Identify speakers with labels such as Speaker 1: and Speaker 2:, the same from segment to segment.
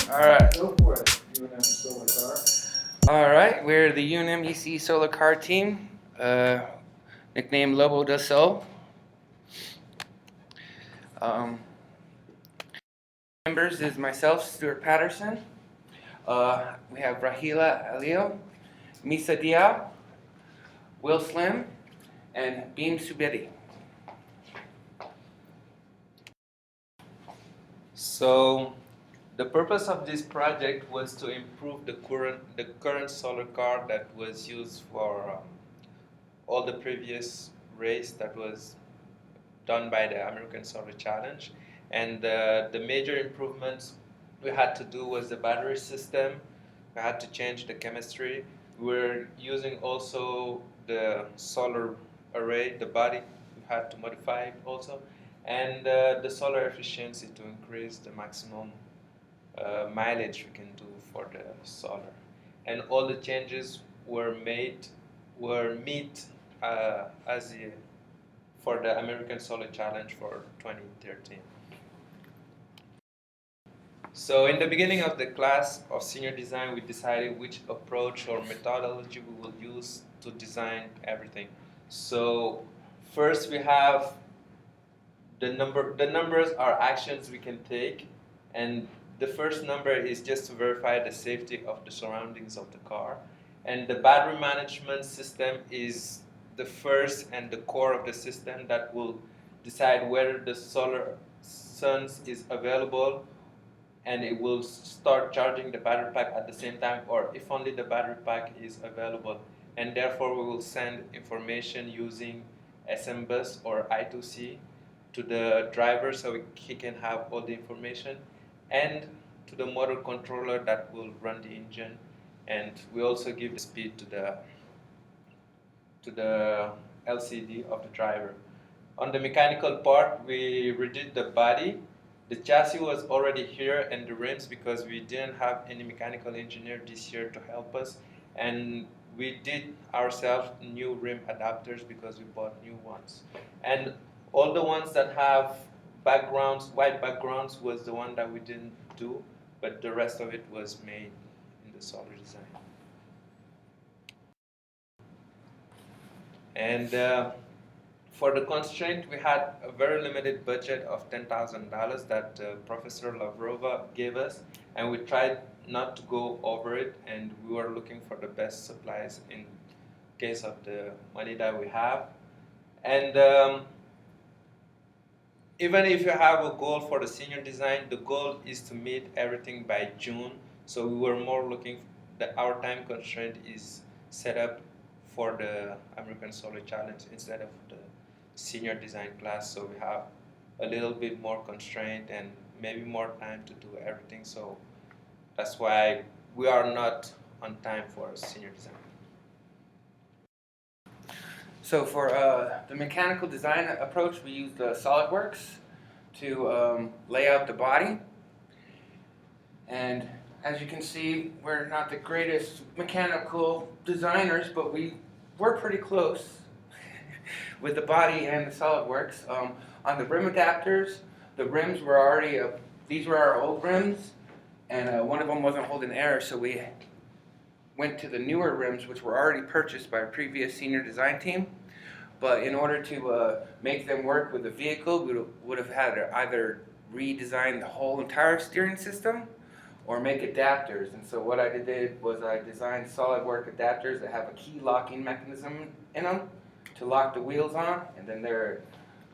Speaker 1: All right.
Speaker 2: Go for it, UNM Solar Car.
Speaker 1: All right. We're the UNM EC Solar Car team, nicknamed Lobo del Sol. Members is myself, Stuart Patterson. We have Rahila Alio, Misa Diao, Will Slim, and Bhim Subedi.
Speaker 3: So the purpose of this project was to improve the current solar car that was used for all the previous race that was done by the American Solar Challenge. And the major improvements we had to do was the battery system. We had to change the chemistry. We're using also the solar array, the body, we had to modify it also. And the solar efficiency to increase the maximum mileage we can do for the solar. And all the changes were meet as for the American Solar Challenge for 2013. So in the beginning of the class of senior design, we decided which approach or methodology we will use to design everything. So first we have the numbers are actions we can take, and the first number is just to verify the safety of the surroundings of the car. And the battery management system is the first and the core of the system that will decide whether the solar suns is available and it will start charging the battery pack at the same time, or if only the battery pack is available. And therefore we will send information using SM bus or I2C to the driver so he can have all the information, and to the motor controller that will run the engine. And we also give the speed to the LCD of the driver. On the mechanical part, we redid the body. The chassis was already here, and the rims, because we didn't have any mechanical engineer this year to help us, and we did ourselves new rim adapters because we bought new ones. And all the ones that have backgrounds, white backgrounds, was the one that we didn't do, but the rest of it was made in the solar design. And for the constraint, we had a very limited budget of $10,000 that Professor Lavrova gave us, and we tried not to go over it, and we were looking for the best supplies in case of the money that we have. And even if you have a goal for the senior design, the goal is to meet everything by June. So we were more looking that our time constraint is set up for the American Solar Challenge instead of the senior design class. So we have a little bit more constraint and maybe more time to do everything. So that's why we are not on time for senior design.
Speaker 1: So for the mechanical design approach, we used SolidWorks to lay out the body. And as you can see, we're not the greatest mechanical designers, but we were pretty close with the body and the SolidWorks. On the rim adapters, the rims were already, these were our old rims, and one of them wasn't holding air, so we went to the newer rims, which were already purchased by our previous senior design team. But in order to make them work with the vehicle, we would have had to either redesign the whole entire steering system or make adapters. And so what I did was I designed SolidWorks adapters that have a key locking mechanism in them to lock the wheels on, and then they're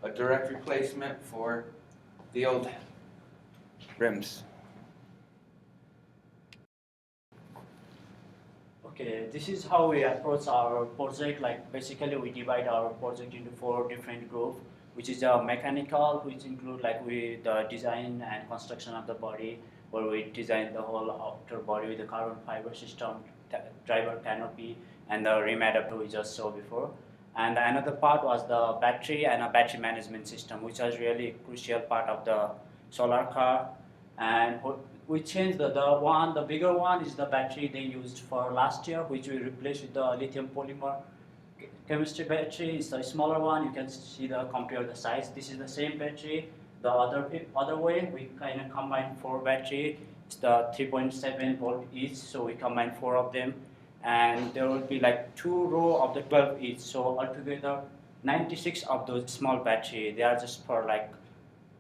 Speaker 1: a direct replacement for the old rims.
Speaker 4: Okay, this is how we approach our project. Like basically we divide our project into 4 different groups, which is mechanical, which include like the design and construction of the body, where we design the whole outer body with the carbon fiber system, driver canopy, and the rim adapter we just saw before. And another part was the battery and a battery management system, which was really crucial part of the solar car. And we changed the bigger one is the battery they used for last year, which we replaced with the lithium polymer chemistry battery. It's a smaller one. You can see compare the size. This is the same battery, the other way, we kind of combine 4 battery. It's the 3.7 volt each, so we combine 4 of them, and there will be like 2 row of the 12 each. So altogether, 96 of those small battery. They are just for like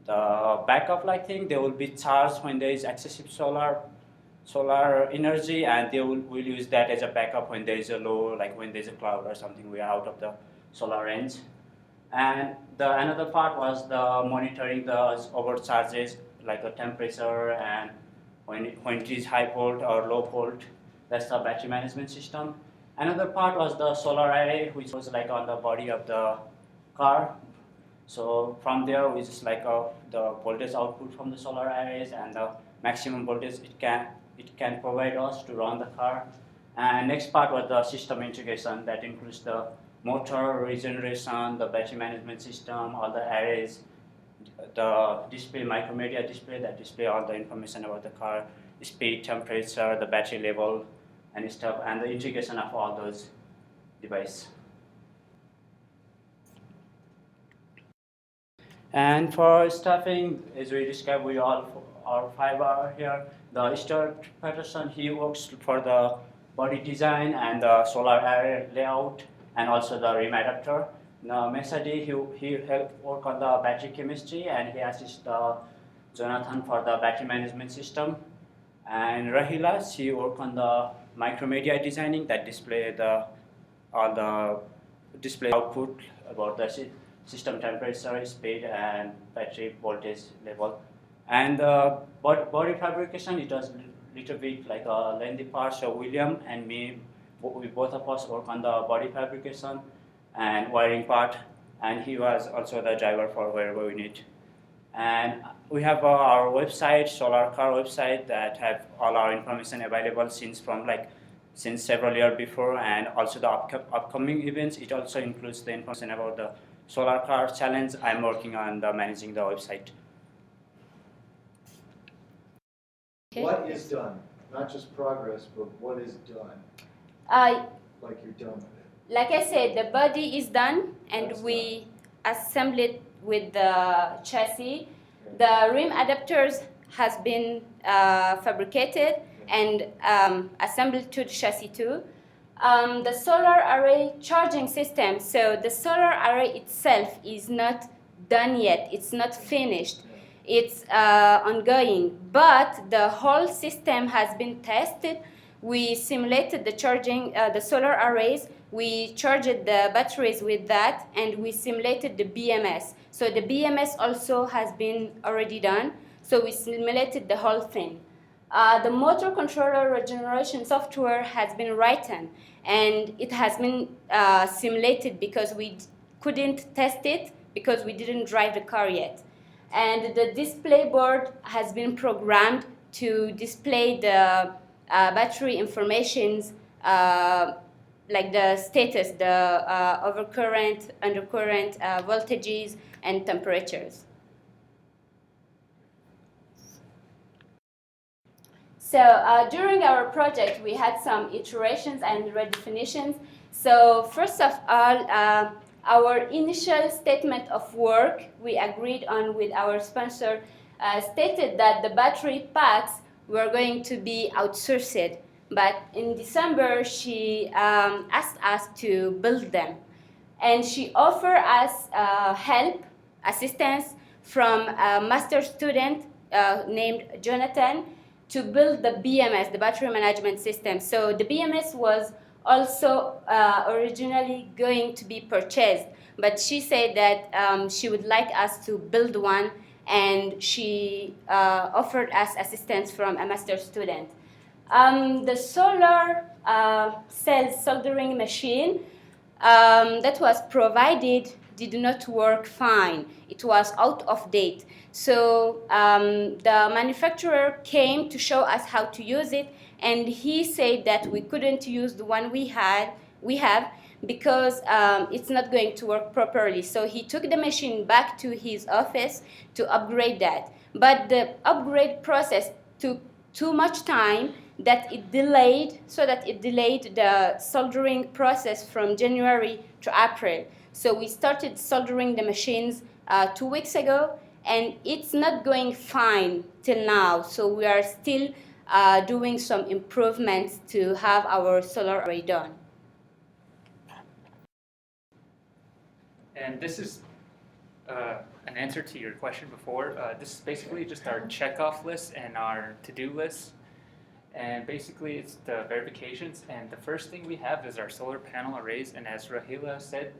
Speaker 4: the backup like thing. They will be charged when there is excessive solar energy, and they will use that as a backup when there is a low, like when there's a cloud or something, we are out of the solar range. And the another part was the monitoring the overcharges, like the temperature and when it is high volt or low volt. That's the battery management system. Another part was the solar array, which was like on the body of the car. So from there, we just like the voltage output from the solar arrays and the maximum voltage it can provide us to run the car. And next part was the system integration that includes the motor, regeneration, the battery management system, all the arrays, the display, micromedia display that display all the information about the car, speed, temperature, the battery level, and stuff, and the integration of all those devices. And for staffing, as we described, we all our 5 are here. The Stuart Patterson, he works for the body design and the solar array layout, and also the rim adapter. Now, Mesadi, he helped work on the battery chemistry, and he assists Jonathan for the battery management system. And Rahila, she worked on the micromedia designing that display all the display output about the system temperature, speed, and battery voltage level. And body fabrication, it was a little bit like a lengthy part. So William and me, we both of us work on the body fabrication and wiring part, and he was also the driver for wherever we need. And we have our website, Solar Car website, that have all our information available since several years before, and also the upcoming events. It also includes the information about the Solar Car Challenge. I'm working on managing the website.
Speaker 5: Okay.
Speaker 2: What is done? Not just progress, but what is done? Like you're done with it.
Speaker 5: Like I said, the body is done, and
Speaker 2: That's
Speaker 5: we assemble it with the chassis. The rim adapters has been fabricated and assembled to the chassis too. The solar array charging system, so the solar array itself is not done yet, it's not finished, it's ongoing, but the whole system has been tested. We simulated the charging, the solar arrays, we charged the batteries with that, and we simulated the BMS. So the BMS also has been already done, so we simulated the whole thing. The motor controller regeneration software has been written, and it has been simulated because we couldn't test it because we didn't drive the car yet. And the display board has been programmed to display the battery informations like the status, the overcurrent, undercurrent, voltages, and temperatures. So during our project, we had some iterations and redefinitions. So first of all, our initial statement of work we agreed on with our sponsor stated that the battery packs were going to be outsourced. But in December, she asked us to build them. And she offered us help, assistance from a master student named Jonathan to build the BMS, the battery management system. So the BMS was also originally going to be purchased, but she said that she would like us to build one, and she offered us assistance from a master student. The solar cell soldering machine that was provided did not work fine. It was out of date. So the manufacturer came to show us how to use it, and he said that we couldn't use the one we have because it's not going to work properly. So he took the machine back to his office to upgrade that. But the upgrade process took too much time that it delayed the soldering process from January to April. So we started soldering the machines 2 weeks ago, and it's not going fine till now. So we are still doing some improvements to have our solar array done.
Speaker 6: And this is an answer to your question before. This is basically just our checkoff list and our to-do list. And basically it's the verifications. And the first thing we have is our solar panel arrays. And as Rahila said,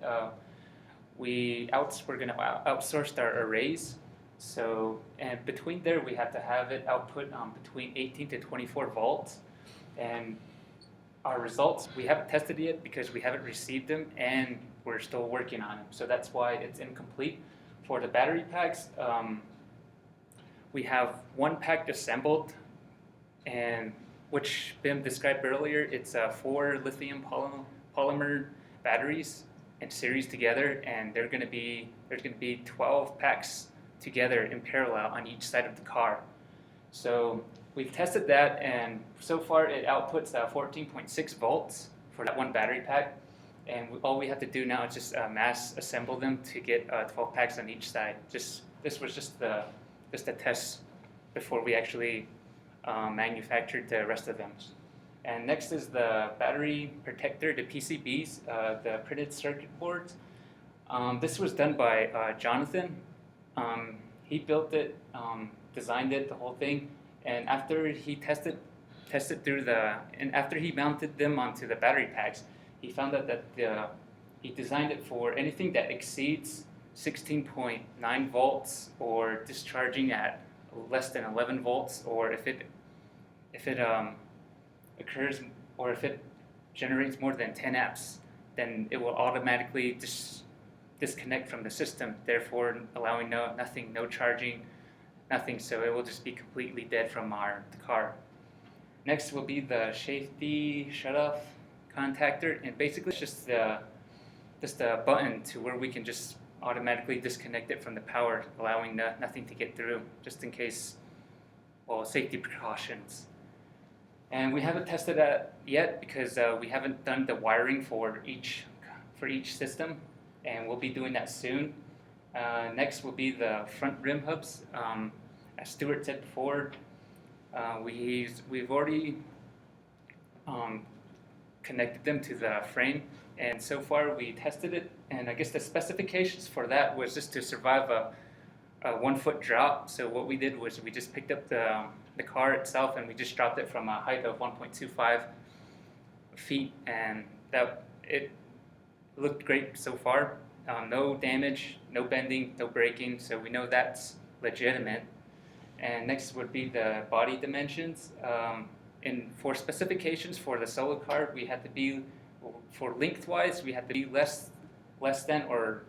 Speaker 6: we're going to outsource our arrays. So, and between there, we have to have it output between 18 to 24 volts. And our results, we haven't tested yet because we haven't received them and we're still working on them. So that's why it's incomplete. For the battery packs, we have one pack assembled, and which Bhim described earlier. It's 4 lithium polymer batteries in series together, and there's going to be 12 packs together in parallel on each side of the car. So we've tested that, and so far it outputs 14.6 volts for that one battery pack. And all we have to do now is just mass assemble them to get 12 packs on each side. This was just a test before we actually manufactured the rest of them. And next is the battery protector, the PCBs, the printed circuit boards. This was done by Jonathan. He built it, designed it, the whole thing. And after he tested through and after he mounted them onto the battery packs, he found out that he designed it for anything that exceeds 16.9 volts or discharging at less than 11 volts, or if it occurs, or if it generates more than 10 amps, then it will automatically disconnect from the system, therefore allowing no charging, nothing. So it will just be completely dead from the car. Next will be the safety shutoff contactor, and basically it's just a button to where we can just automatically disconnect it from the power, allowing nothing to get through, just in case, well, safety precautions. And we haven't tested that yet because we haven't done the wiring for each system, and we'll be doing that soon. Next will be the front rim hubs. As Stuart said before, we've already connected them to the frame, and so far we tested it, and I guess the specifications for that was just to survive a 1 foot drop. So what we did was we just picked up the car itself and we just dropped it from a height of 1.25 feet, and that it looked great so far. No damage, no bending, no braking, so we know that's legitimate. And next would be the body dimensions. For specifications for the solar car, we had to be, for lengthwise, we had to be less than or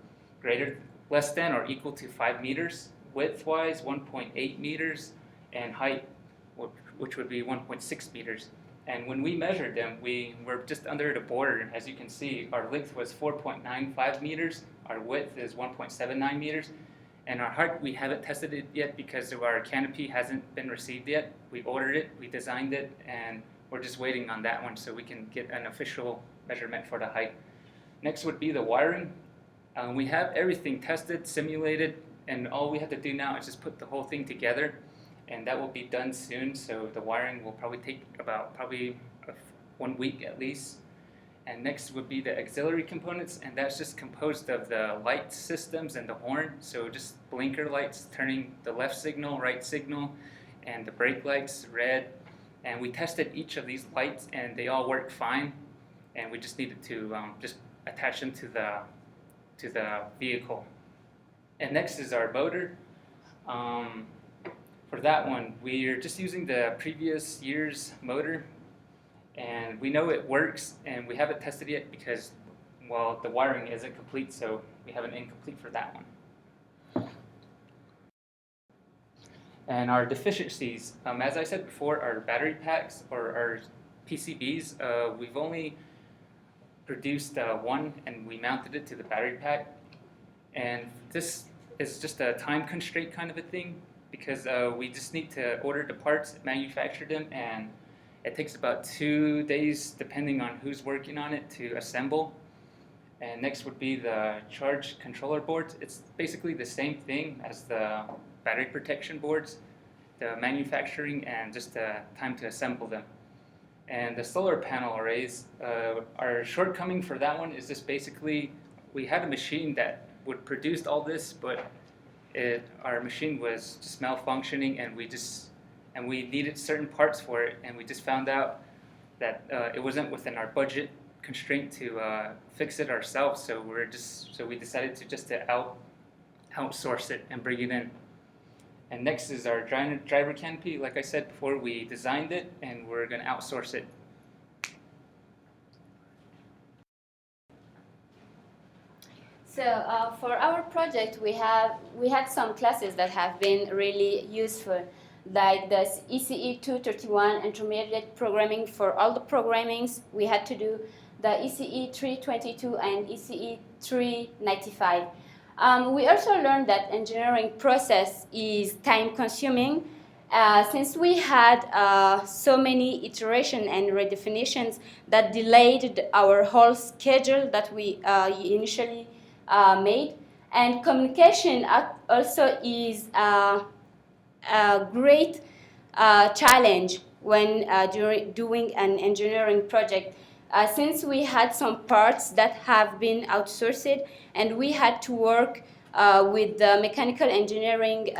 Speaker 6: equal to 5 meters. Widthwise, 1.8 meters, and height, which would be 1.6 meters. And when we measured them, we were just under the border. As you can see, our length was 4.95 meters, our width is 1.79 meters, and our height, we haven't tested it yet because our canopy hasn't been received yet. We ordered it, we designed it, and we're just waiting on that one so we can get an official measurement for the height. Next would be the wiring. We have everything tested, simulated, and all we have to do now is just put the whole thing together, and that will be done soon. So the wiring will probably take about 1 week at least. And next would be the auxiliary components, and that's just composed of the light systems and the horn. So just blinker lights turning the left signal, right signal, and the brake lights red. And we tested each of these lights and they all worked fine, and we just needed to just attach them to the vehicle. And next is our motor. For that one, we're just using the previous year's motor, and we know it works, and we haven't tested it because, well, the wiring isn't complete, so we have an incomplete for that one. And our deficiencies, as I said before, our battery packs or our PCBs, we've only produced one, and we mounted it to the battery pack. And this is just a time constraint kind of a thing, because we just need to order the parts, manufacture them, and it takes about 2 days, depending on who's working on it, to assemble. And next would be the charge controller boards. It's basically the same thing as the battery protection boards, the manufacturing and just the time to assemble them. And the solar panel arrays, our shortcoming for that one is just basically we had a machine that would produce all this, but our machine was just malfunctioning, and we needed certain parts for it, and we just found out that it wasn't within our budget constraint to fix it ourselves. So we decided to outsource it and bring it in. And next is our driver canopy. Like I said before, we designed it and we're going to outsource it.
Speaker 5: So for our project, we had some classes that have been really useful, like the ECE 231 intermediate programming for all the programmings. We had to do the ECE 322 and ECE 395. We also learned that engineering process is time consuming. Since we had so many iterations and redefinitions that delayed our whole schedule that we initially made. And communication also is a great challenge when doing an engineering project. Since we had some parts that have been outsourced, and we had to work with the mechanical engineering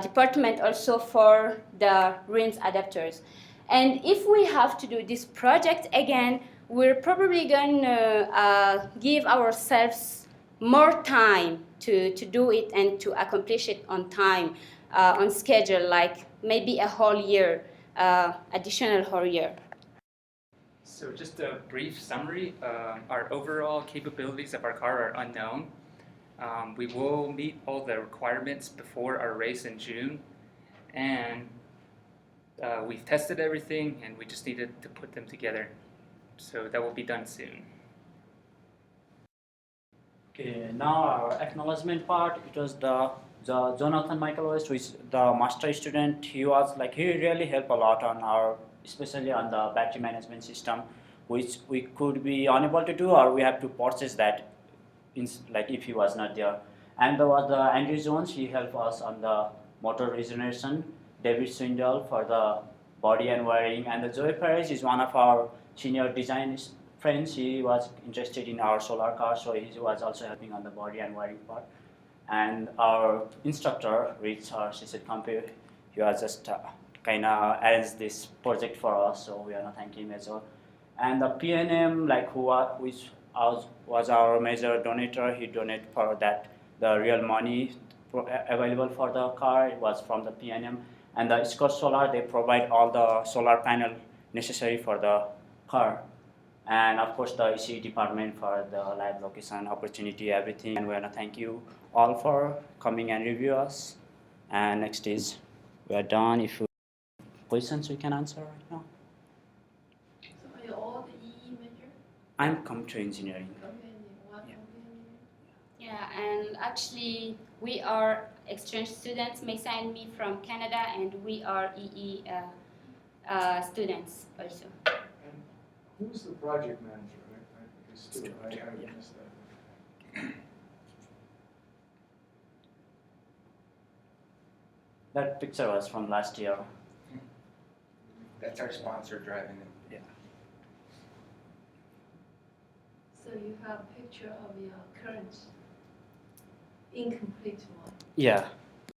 Speaker 5: department also for the rims adapters. And if we have to do this project again, we're probably going to give ourselves more time to do it and to accomplish it on time, on schedule, like maybe a whole year, additional whole year.
Speaker 6: So just a brief summary, our overall capabilities of our car are unknown. We will meet all the requirements before our race in June, and we've tested everything and we just needed to put them together. So that will be done soon.
Speaker 4: Okay, now our acknowledgement part. It was the Jonathan Michael West, who is the master student. He really helped a lot on our, especially on the battery management system, which we could be unable to do, or we have to purchase that, if he was not there. And there was the Andrew Jones. He helped us on the motor regeneration. David Swindle for the body and wiring, and the Joey Perez is one of our senior design friends. He was interested in our solar car, so he was also helping on the body and wiring part. And our instructor, Rich, she said, he was just kind of arranged this project for us, so we are not thanking him as well. And the PNM, which was our major donator, he donated for that, the real money available for the car, it was from the PNM. And the Scott Solar, they provide all the solar panel necessary for the car. And of course the ECE department for the live location, opportunity, everything. And we want to thank you all for coming and review us. And next is, we are done. If you have questions, we can answer right now.
Speaker 7: So are you all the EE major?
Speaker 4: I'm computer engineering.
Speaker 5: Yeah, and actually we are exchange students, Mesa and me from Canada, and we are EE students also.
Speaker 2: And who's the project manager? I missed that.
Speaker 4: That picture was from last year.
Speaker 1: That's our sponsor driving it.
Speaker 4: Yeah.
Speaker 7: So you have a picture of your current incomplete one.
Speaker 4: Yeah.